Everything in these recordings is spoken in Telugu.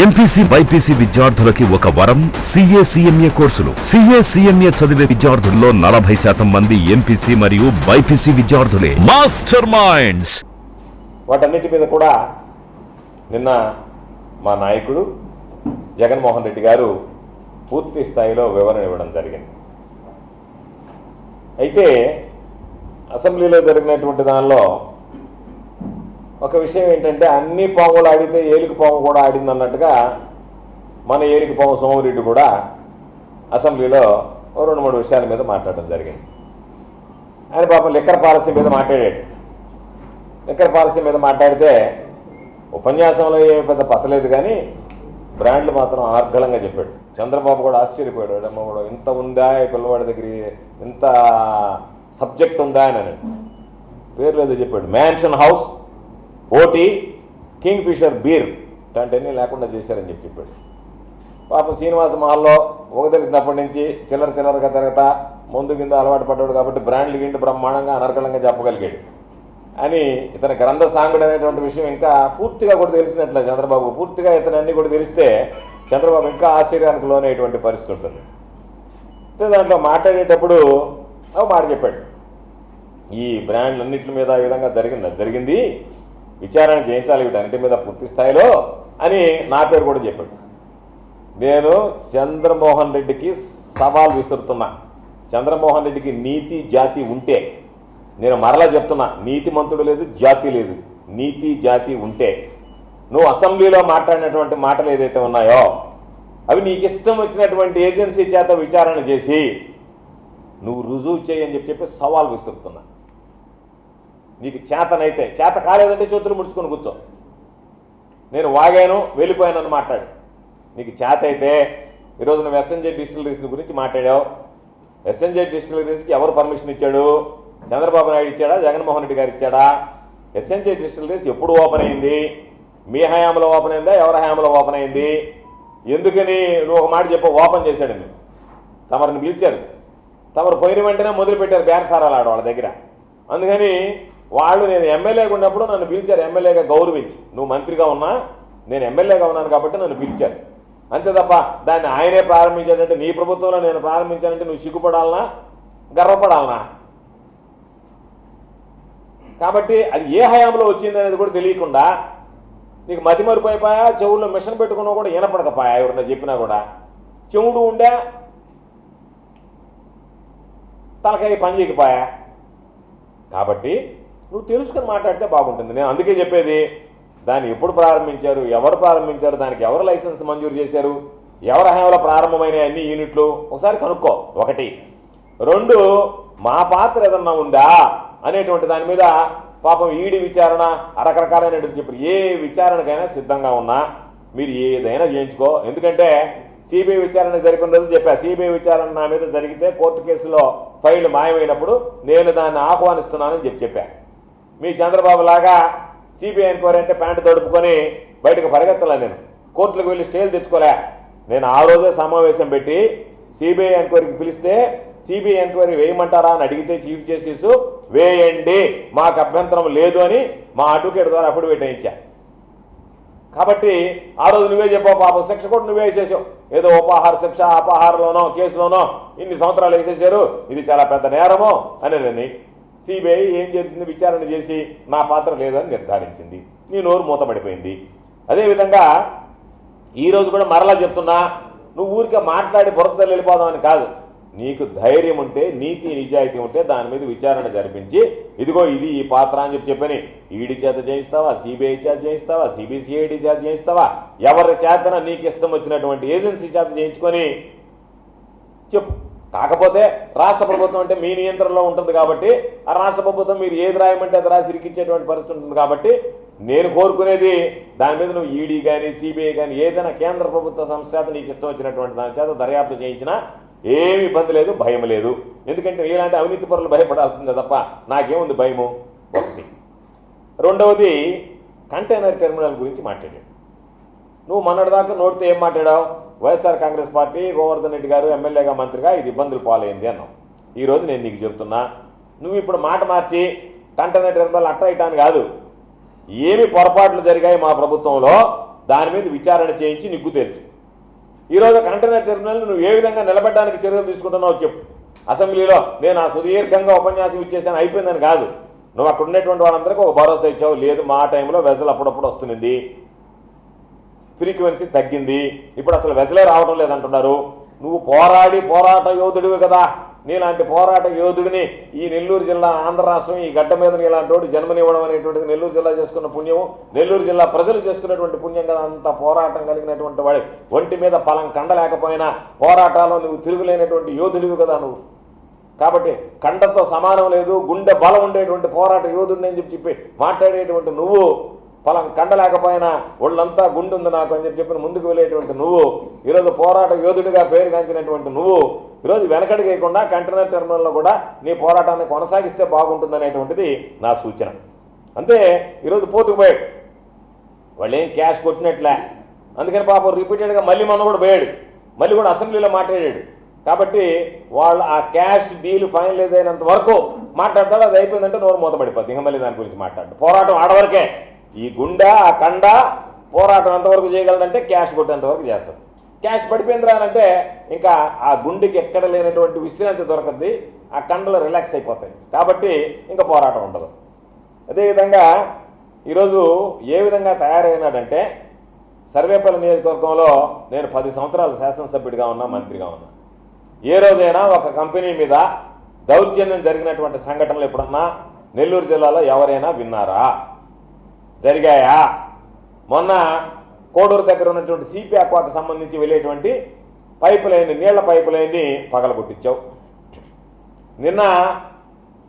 ఎంపీసీ బైపీసీ విద్యార్థులకి ఒక వరం CA కోర్సులు. CA చదివే విద్యార్థుల్లో 40% మంది ఎంపీసీ మరియు బైపీసీ విద్యార్థులే. Master minds. వాటన్నిటి మీద కూడా నిన్న మా నాయకుడు జగన్మోహన్ రెడ్డి గారు పూర్తి స్థాయిలో వివరణ ఇవ్వడం జరిగింది. అయితే అసెంబ్లీలో జరిగినటువంటి దానిలో ఒక విషయం ఏంటంటే అన్ని పాములు ఆడితే ఏలికి పాము కూడా ఆడింది అన్నట్టుగా మన ఏలికి పాము సోమిరెడ్డి కూడా అసెంబ్లీలో 2-3 విషయాల మీద మాట్లాడడం జరిగింది. ఆయన పాపం లిక్కర్ పాలసీ మీద మాట్లాడాడు. లిక్కర్ పాలసీ మీద మాట్లాడితే ఉపన్యాసంలో ఏమి పెద్ద పసలేదు, కానీ బ్రాండ్లు మాత్రం అనర్గళంగా చెప్పాడు. చంద్రబాబు కూడా ఆశ్చర్యపోయాడు. అమ్మ కూడా ఇంత ఉందా ఈ పిల్లవాడి దగ్గర, ఇంత సబ్జెక్ట్ ఉందా అని పేర్లు ఏదో చెప్పాడు. Mansion House, OT, Kingfisher beer ఇలాంటివన్నీ లేకుండా చేశారని చెప్పాడు. పాపం శ్రీనివాస మహల్లో ఒక తెలిసినప్పటి నుంచి చిల్లరగా తిరగతా ముందు కింద అలవాటు పడ్డాడు కాబట్టి బ్రాండ్లు గిండి బ్రహ్మాండంగా అనర్గళంగా చెప్పగలిగాడు అని ఇతని గ్రంథ సాంగుడు అనేటువంటి విషయం ఇంకా పూర్తిగా కూడా తెలిసినట్లే చంద్రబాబు. పూర్తిగా ఇతను అన్నీ కూడా తెలిస్తే చంద్రబాబు ఇంకా ఆశ్చర్యానికి లోనయ్యేటువంటి పరిస్థితి ఉంటుంది. దాంట్లో మాట్లాడేటప్పుడు ఒక మాట చెప్పాడు. ఈ బ్రాండ్లన్నింటి మీద ఈ విధంగా జరిగింది, విచారణ చేయించాలి వీటన్నిటి మీద పూర్తి స్థాయిలో అని నా పేరు కూడా చెప్పాడు. నేను చంద్రమోహన్ రెడ్డికి సవాల్ విసురుతున్నా. చంద్రమోహన్ రెడ్డికి నీతి జాతి ఉంటే, నేను మరలా చెప్తున్నా, నీతిమంతుడు లేదు, జాతి లేదు, నీతి జాతి ఉంటే నువ్వు అసెంబ్లీలో మాట్లాడినటువంటి మాటలు ఏదైతే ఉన్నాయో అవి నీకు ఇష్టం వచ్చినటువంటి ఏజెన్సీ చేత విచారణ చేసి నువ్వు రుజువు చేయని చెప్పి సవాల్ విసురుతున్నా. నీకు చేతనైతే, చేత కాలేదంటే చేతులు ముడుచుకొని కూర్చో. నేను వాగాను వెళ్ళిపోయానని మాట్లాడు. నీకు చేత అయితే ఈరోజు నువ్వు ఎస్ఎన్జే డిస్టిలరీస్ గురించి మాట్లాడావు. ఎస్ఎన్జే డిస్టిలరీస్కి ఎవరు పర్మిషన్ ఇచ్చాడు? చంద్రబాబు నాయుడు ఇచ్చాడా, జగన్మోహన్ రెడ్డి గారు ఇచ్చాడా? ఎస్ఎన్జే డిస్టిలరీస్ ఎప్పుడు ఓపెన్ అయింది? మీ హయాంలో ఓపెన్ అయిందా, ఎవరి హయాంలో ఓపెన్ అయింది? ఎందుకని నువ్వు ఒక మాట చెప్పు. ఓపెన్ చేశాడని తమరిని పిలిచారు, తమరు పోయిన వెంటనే మొదలుపెట్టారు బేరసారాలు ఆడ వాళ్ళ దగ్గర. అందుకని వాళ్ళు నేను ఎమ్మెల్యేగా ఉన్నప్పుడు నన్ను పిలిచారు, ఎమ్మెల్యేగా గౌరవించి. నువ్వు మంత్రిగా ఉన్నా నేను ఎమ్మెల్యేగా ఉన్నాను కాబట్టి నన్ను పిలిచారు, అంతే తప్ప దాన్ని ఆయనే ప్రారంభించాడంటే, నీ ప్రభుత్వంలో నేను ప్రారంభించానంటే నువ్వు సిగ్గుపడాలనా, గర్వపడాలనా? కాబట్టి అది ఏ హయాంలో వచ్చింది అనేది కూడా తెలియకుండా నీకు మతిమరిపోయిపోయా, చెవుల్లో మిషన్ పెట్టుకున్నా కూడా వినపడకపోయా, ఎవరన్నా చెప్పినా కూడా చెవుడు ఉండే తలకాయ పని చేయకపోయా. కాబట్టి నువ్వు తెలుసుకొని మాట్లాడితే బాగుంటుంది. నేను అందుకే చెప్పేది, దాన్ని ఎప్పుడు ప్రారంభించారు, ఎవరు ప్రారంభించారు, దానికి ఎవరు లైసెన్స్ మంజూరు చేశారు, ఎవరి హయాంలో ప్రారంభమైన అన్ని యూనిట్లు ఒకసారి కనుక్కో. 1. 2, మా పాత్ర ఏదన్నా ఉందా అనేటువంటి దాని మీద పాపం ఈడీ విచారణ రకరకాలైనటువంటి చెప్పారు. ఏ విచారణకైనా సిద్ధంగా ఉన్నా మీరు ఏదైనా చేయించుకో. ఎందుకంటే సిబిఐ విచారణ జరిపిన రోజు చెప్పా, సిబిఐ విచారణ నా మీద జరిగితే కోర్టు కేసులో ఫైల్ మాయమైనప్పుడు నేను దాన్ని ఆహ్వానిస్తున్నానని చెప్పా. మీ చంద్రబాబు లాగా సిబిఐ ఎంక్వైరీ అంటే ప్యాంటు తడుపుకొని బయటకు పరిగెత్తలే. నేను కోర్టులకు వెళ్ళి స్టేలు తెచ్చుకోలే. నేను ఆ రోజే సమావేశం పెట్టి సిబిఐ ఎంక్వైరీకి పిలిస్తే సిబిఐ ఎంక్వైరీ వేయమంటారా అని అడిగితే చీఫ్ జస్టిస్ వేయండి, మాకు అభ్యంతరం లేదు అని మా అడ్వకేట్ ద్వారా అఫిడవిట్ వేయించా. కాబట్టి ఆ రోజు నువ్వే చెప్పావు, పాపం శిక్ష కూడా నువ్వే వేసేసావు. ఏదో ఉపాహార శిక్ష, అపహారంలోనో కేసులోనో ఇన్ని సంవత్సరాలు వేసేసారు, ఇది చాలా పెద్ద నేరమో అని సిబిఐ ఏం చేసింది, విచారణ చేసి నా పాత్ర లేదని నిర్ధారించింది. నీ నోరు మూతపడిపోయింది. అదేవిధంగా ఈరోజు కూడా మరలా చెప్తున్నా, నువ్వు ఊరికే మాట్లాడి బురదలు వెళ్ళిపోదామని కాదు. నీకు ధైర్యం ఉంటే, నీతి నిజాయితీ ఉంటే దాని మీద విచారణ జరిపించి ఇదిగో ఇది ఈ పాత్ర అని చెప్పని ఈడీ చేత చేయిస్తావా, సిబిఐ చేత చేయిస్తావా, సిబిసిఐడి చేత చేయిస్తావా, ఎవరి చేతన నీకు ఇష్టం వచ్చినటువంటి ఏజెన్సీ చేత చేయించుకొని చెప్పు. కాకపోతే రాష్ట్ర ప్రభుత్వం అంటే మీ నియంత్రణలో ఉంటుంది కాబట్టి ఆ రాష్ట్ర ప్రభుత్వం మీరు ఏది రాయమంటే అది రాసి ఇరికించేటువంటి పరిస్థితి ఉంటుంది. కాబట్టి నేను కోరుకునేది దాని మీద నువ్వు ఈడీ కానీ సిబిఐ కానీ ఏదైనా కేంద్ర ప్రభుత్వ సంస్థ చేత నీకు ఇష్టం వచ్చినటువంటి దాని చేత దర్యాప్తు చేయించినా ఏమి ఇబ్బంది లేదు, భయం లేదు. ఎందుకంటే ఇలాంటి అవినీతి పరులు భయపడాల్సిందే తప్ప నాకేముంది భయము. 1. 2వది కంటైనర్ టెర్మినల్ గురించి మాట్లాడాడు. నువ్వు మొన్నటిదాకా నోటితో ఏం మాట్లాడావు? వైఎస్ఆర్ కాంగ్రెస్ పార్టీ గోవర్ధన్ రెడ్డి గారు ఎమ్మెల్యేగా మంత్రిగా ఇది ఇబ్బందులు పాలైంది అన్నావు. ఈరోజు నేను నీకు చెప్తున్నా, నువ్వు ఇప్పుడు మాట మార్చి కంటైనర్ టెర్మినల్ అట్ట ఇటాన్ని కాదు, ఏమి పొరపాట్లు జరిగాయి మా ప్రభుత్వంలో, దాని మీద విచారణ చేయించి నిగ్గు తేల్చు. ఈరోజు కంటైనర్ టెర్మినల్ నువ్వు ఏ విధంగా నిలబెట్టడానికి చర్యలు తీసుకుంటున్నావు చెప్పు. అసెంబ్లీలో నేను ఆ సుదీర్ఘంగా ఉపన్యాసం ఇచ్చేసాను అయిపోయిందని కాదు, నువ్వు అక్కడ ఉండేటువంటి వాళ్ళందరికీ ఒక భరోసా ఇచ్చావు. లేదు, మా టైంలో వెజల్ అప్పుడప్పుడు వస్తుంది, ఫ్రీక్వెన్సీ తగ్గింది, ఇప్పుడు అసలు వెజలే రావడం లేదంటున్నారు. నువ్వు పోరాట యోధుడివి కదా, నీలాంటి పోరాట యోధుడిని ఈ నెల్లూరు జిల్లా, ఆంధ్ర రాష్ట్రం, ఈ గడ్డ మీద నీలాంటి వాడు జన్మనివ్వడం అనేటువంటిది నెల్లూరు జిల్లా చేసుకున్న పుణ్యము, నెల్లూరు జిల్లా ప్రజలు చేసుకున్నటువంటి పుణ్యం కదా. అంత పోరాటం కలిగినటువంటి వాడి ఒంటి మీద పలం కండలేకపోయినా పోరాటాల్లో నువ్వు తిరుగులేనటువంటి యోధుడివి కదా నువ్వు. కాబట్టి కండతో సమానం లేదు, గుండె బలం ఉండేటువంటి పోరాట యోధుడిని అని చెప్పి మాట్లాడేటువంటి నువ్వు, ఫలం కండలేకపోయినా ఒళ్ళంతా గుండు ఉంది నాకు అని చెప్పి ముందుకు వెళ్ళేటువంటి నువ్వు, ఈరోజు పోరాట యోధుడిగా పేరుగాంచినటువంటి నువ్వు, ఈరోజు వెనకడికి వేయకుండా కంటైనర్ టెర్మినల్లో కూడా నీ పోరాటాన్ని కొనసాగిస్తే బాగుంటుందనేటువంటిది నా సూచన. అంతే. ఈరోజు పోటుకు పోయాడు, వాళ్ళు ఏం క్యాష్ కొట్టినట్లే, అందుకని పాపం రిపీటెడ్గా మళ్ళీ మొన్న కూడా పోయాడు, మళ్ళీ కూడా అసెంబ్లీలో మాట్లాడాడు. కాబట్టి వాళ్ళు ఆ క్యాష్ డీల్ ఫైనలైజ్ అయినంత వరకు మాట్లాడతాడు, అది అయిపోయిందంటే నోరు మూతపడిపోద్ది, ఇంకా మళ్ళీ దాని గురించి మాట్లాడు. పోరాటం ఆడవరకే. ఈ గుండె, ఆ కండ పోరాటం ఎంతవరకు చేయగలదంటే క్యాష్ కొట్టేంతవరకు చేస్తారు. క్యాష్ పడిపోయిందిరా అంటే ఇంకా ఆ గుండెకి ఎక్కడ లేనటువంటి విశ్రాంతి దొరకద్ది, ఆ కండలు రిలాక్స్ అయిపోతాయి. కాబట్టి ఇంకా పోరాటం ఉండదు. అదేవిధంగా ఈరోజు ఏ విధంగా తయారైనాడంటే, సర్వేపల్లి నియోజకవర్గంలో నేను 10 సంవత్సరాలు శాసనసభ్యుడిగా ఉన్నా, మంత్రిగా ఉన్నా. ఏ రోజైనా ఒక కంపెనీ మీద దౌర్జన్యం జరిగినటువంటి సంఘటనలు ఎప్పుడన్నా నెల్లూరు జిల్లాలో ఎవరైనా విన్నారా? జరిగాయా? మొన్న కోడూరు దగ్గర ఉన్నటువంటి సిపి అక్వాకు సంబంధించి వెళ్ళేటువంటి పైపు లైన్, నీళ్ల పైపు లైన్ని పగలగొట్టించావు. నిన్న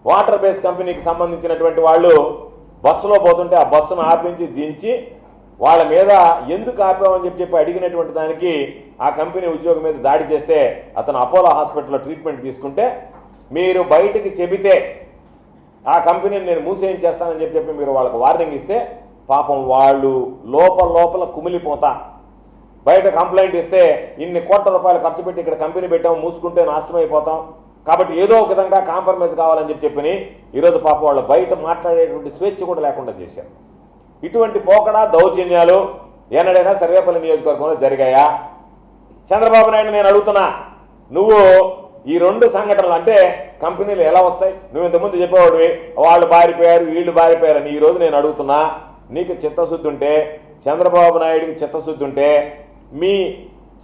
వాటర్ బేస్ కంపెనీకి సంబంధించినటువంటి వాళ్ళు బస్సులో పోతుంటే ఆ బస్సును ఆపించి దించి వాళ్ళ మీద ఎందుకు ఆపామని చెప్పి అడిగినటువంటి దానికి ఆ కంపెనీ ఉద్యోగం మీద దాడి చేస్తే అతను అపోలో హాస్పిటల్లో ట్రీట్మెంట్ తీసుకుంటే, మీరు బయటికి చెబితే ఆ కంపెనీని నేను మూసేయించేస్తానని చెప్పి మీరు వాళ్ళకు వార్నింగ్ ఇస్తే పాపం వాళ్ళు లోపల కుమిలిపోతా, బయట కంప్లైంట్ ఇస్తే ఇన్ని కోట్ల రూపాయలు ఖర్చు పెట్టి ఇక్కడ కంపెనీ పెట్టాము, మూసుకుంటే నాశనం అయిపోతాం, కాబట్టి ఏదో ఒక విధంగా కాంప్రమైజ్ కావాలని చెప్పి ఈరోజు పాపం వాళ్ళు బయట మాట్లాడేటువంటి స్వేచ్ఛ కూడా లేకుండా చేశారు. ఇటువంటి పోకడా దౌర్జన్యాలు ఏనాడైనా సర్వేపల్లి నియోజకవర్గంలో జరిగాయా? చంద్రబాబు నాయుడు నేను అడుగుతున్నా, నువ్వు ఈ 2 సంఘటనలు అంటే కంపెనీలు ఎలా వస్తాయి? నువ్వు ఇంతకుముందు చెప్పేవాడివి వాళ్ళు బారిపోయారు, వీళ్ళు బారిపోయారు అని. ఈరోజు నేను అడుగుతున్నా, నీకు చిత్తశుద్ధి ఉంటే, చంద్రబాబు నాయుడికి చిత్తశుద్ధి ఉంటే, మీ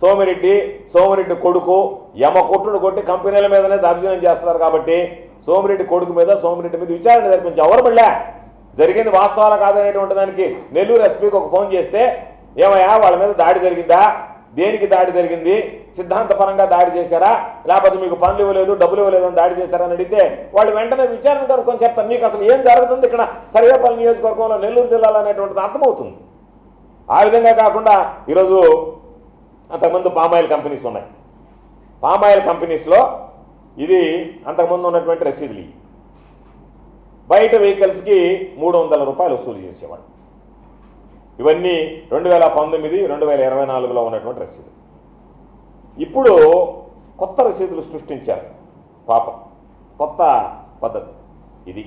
సోమిరెడ్డి కొడుకు యమకొట్టుడు కొట్టి కంపెనీల మీదనే దర్శనం చేస్తున్నారు. కాబట్టి సోమిరెడ్డి కొడుకు మీద, సోమిరెడ్డి మీద విచారణ జరిపించి ఎవరు మళ్ళా జరిగింది వాస్తవాలు కాదనేటువంటి దానికి నెల్లూరు ఎస్పీకి ఒక ఫోన్ చేస్తే, ఏమయ్యా వాళ్ళ మీద దాడి జరిగిందా, దేనికి దాడి జరిగింది, సిద్ధాంతపరంగా దాడి చేశారా, లేకపోతే మీకు పనులు ఇవ్వలేదు, డబ్బులు ఇవ్వలేదు అని దాడి చేశారని అడిగితే వాళ్ళు వెంటనే విచారణ కనుక్కొని చెప్తారు. నీకు అసలు ఏం జరుగుతుంది ఇక్కడ సర్వేపల్లి నియోజకవర్గంలో, నెల్లూరు జిల్లాలో అనేటువంటిది అర్థమవుతుంది. ఆ విధంగా కాకుండా ఈరోజు అంతకుముందు పామాయిల్ కంపెనీస్ ఉన్నాయి. పామాయిల్ కంపెనీస్లో ఇది అంతకుముందు ఉన్నటువంటి రసీదులు, బయట వెహికల్స్కి 300 రూపాయలు వసూలు చేసేవాడు. ఇవన్నీ 2019, 2024లో ఉన్నటువంటి రసీదులు. ఇప్పుడు కొత్త రసీదులు సృష్టించారు పాపం, కొత్త పద్ధతి ఇది.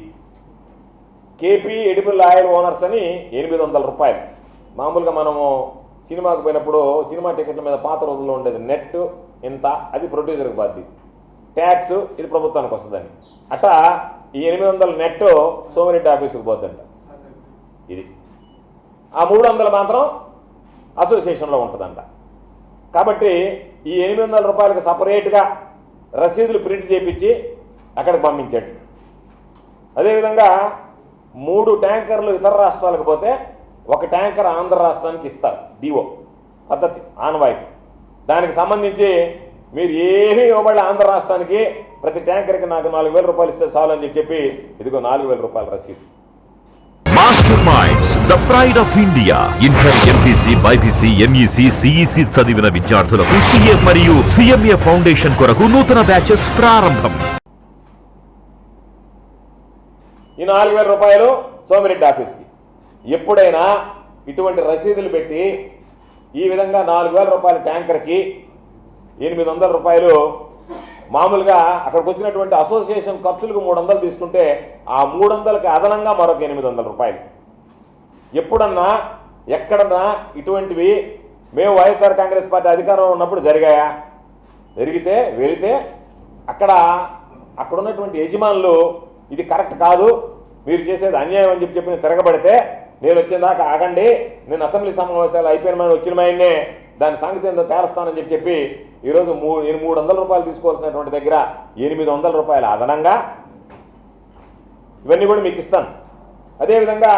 కేపీ ఎడిబుల్ ఆయిల్ ఓనర్స్ అని 800 రూపాయలు. మామూలుగా మనము సినిమాకు పోయినప్పుడు సినిమా టికెట్ల మీద పాత రోజుల్లో ఉండేది నెట్ ఇంత, అది ప్రొడ్యూసర్కి బాధ్యత, ట్యాక్స్ ఇది ప్రభుత్వానికి వస్తుందని. అట్టా ఈ 800 నెట్ సోమిరెడ్డి ఆఫీసుకు పోద్దంట. ఇది ఆ 300 మాత్రం అసోసియేషన్లో ఉంటుందంట. కాబట్టి ఈ 800 రూపాయలకు సపరేట్గా రసీదులు ప్రింట్ చేయించి అక్కడికి పంపించాడు. అదేవిధంగా 3 ట్యాంకర్లు ఇతర రాష్ట్రాలకు పోతే 1 ట్యాంకర్ ఆంధ్ర రాష్ట్రానికి ఇస్తారు. డిఓ పద్ధతి ఆనవాయితీ. దానికి సంబంధించి మీరు ఏమీ ఇవ్వబడి ఆంధ్ర రాష్ట్రానికి ప్రతి ట్యాంకర్కి నాకు 4000 రూపాయలు ఇస్తే చాలు అని చెప్పి ఇదిగో 4000 రూపాయల రసీదు. Master minds, the pride of India. Inter, MPC, BiPC, MEC, CEC చదివిన విద్యార్థులకు సీఏ మరియు సిఎంఏ ఫౌండేషన్ కొరకు నూతన బ్యాచెస్ ప్రారంభం. ఈ 4000 రూపాయలు సోమిరెడ్డి ఆఫీస్కి. ఎప్పుడైనా ఇటువంటి రసీదులు పెట్టి ఈ విధంగా 4000 రూపాయల ట్యాంకర్కి 800 రూపాయలు మామూలుగా అక్కడికి వచ్చినటువంటి అసోసియేషన్ ఖర్చులకు 300 తీసుకుంటే ఆ 300కి అదనంగా మరొక 800 రూపాయలు. ఎప్పుడన్నా ఎక్కడన్నా ఇటువంటివి మేము వైఎస్ఆర్ కాంగ్రెస్ పార్టీ అధికారంలో ఉన్నప్పుడు జరిగాయా? జరిగితే వెళితే అక్కడ ఉన్నటువంటి యజమానులు ఇది కరెక్ట్ కాదు, మీరు చేసేది అన్యాయం అని చెప్పి తిరగబడితే నేను వచ్చిన దాకా ఆగండి, నేను అసెంబ్లీ సమావేశాలు అయిపోయిన వచ్చిన మాయన్నే దాని సంగతి ఏందో తేలుస్తానని చెప్పి ఈరోజు 300 రూపాయలు తీసుకోవాల్సినటువంటి దగ్గర 800 రూపాయలు అదనంగా ఇవన్నీ కూడా మీకు ఇస్తాను. అదేవిధంగా